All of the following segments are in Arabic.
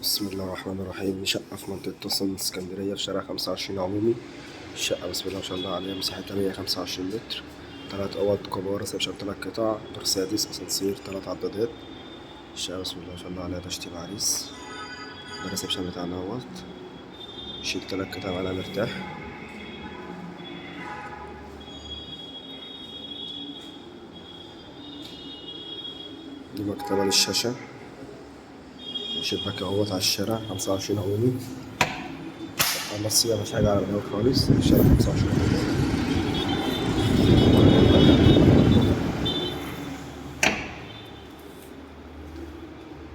بسم الله الرحمن الرحيم. شقة في منطقة توسن اسكندرية في شارع 25 عمومي. الشقة بسم الله ما شاء الله عليها مساحتها 125 متر، 3 أوض كبار، ريسبشن 3 قطع، دور سادس، أسانسير 3 عدادات. الشقة بسم الله ما شاء الله عليها تشطيب عريس. ده الريسبشن بتاعنا اهوت، شيل 3 قطع وأنا مرتاح. دي مكتبة للشاشة، شباك اهوت على الشارع 25 عمومي. النصية مش حاجة على الأول خالص، الشارع 25 عمومي.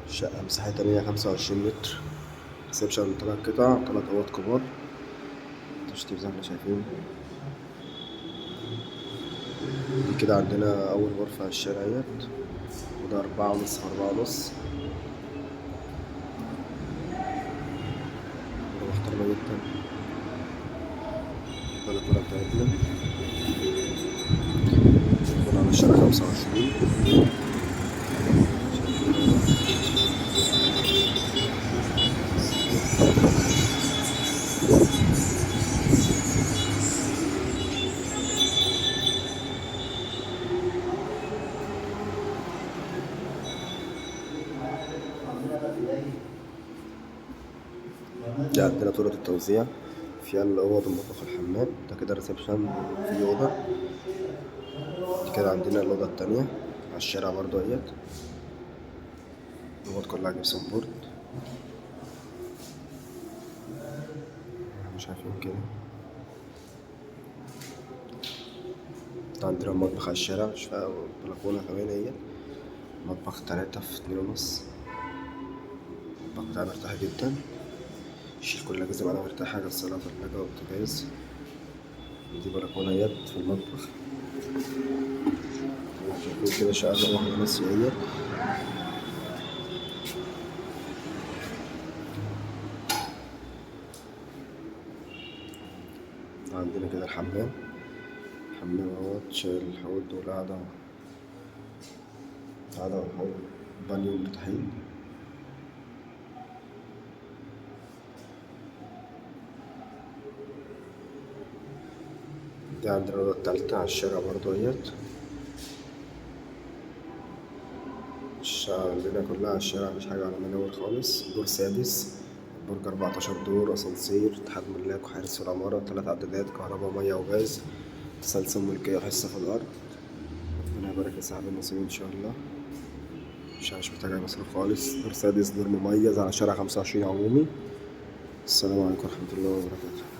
الشقة مساحتها 125 متر، ريسبشن 3 قطع، 3 أوض كبار، تشطيب زي ما احنا شايفين. دي كده عندنا أول غرفة على الشارع اهيت، وده 4 ونص في 4 ونص. غرفة محترمة جدا. البلكونة بتاعتنا تكون على الشارع 25. دي عندنا طرق التوزيع، فيها الأوض والمطبخ والحمام. ده كده ريسبشن في أوضة. دي كده عندنا الأوضة التانية على الشارع برضو اهيت، الأوض كلها جبسون بورد، مش عارفين كده. ده عندنا المطبخ على الشارع، مش فيها بلكونة كمان اهيت. مطبخ 3 في 2 ونص. المطبخ بتاعنا مرتاح جدا، يشيل كل الأجهزة معانا مرتاحة، غسالة وتلاجة وبوتاجاز. دي بلكونة اهيت في المطبخ. شايفين كده شقة واحدة بس اهيت. عندنا كده الحمام اهوت، شايل الحوض والقعدة والحوض، بانيو مرتاحين. دي عندنا الأوضة التالتة على الشارع برضو اهيت. الشقة عندنا كلها على الشارع، مفيش حاجة على مناور خالص. دور سادس، برج 14 دور، أسانسير، اتحاد ملاك وحارس في العمارة، 3 عدادات، كهرباء ومية وغاز، تسلسل ملكية وحصة في الأرض. ربنا يبارك لصاحب النصيب إن شاء الله. مش محتاجة مصروف خالص. دور سادس، دور مميز على شارع 25 عمومي. السلام عليكم ورحمة الله وبركاته.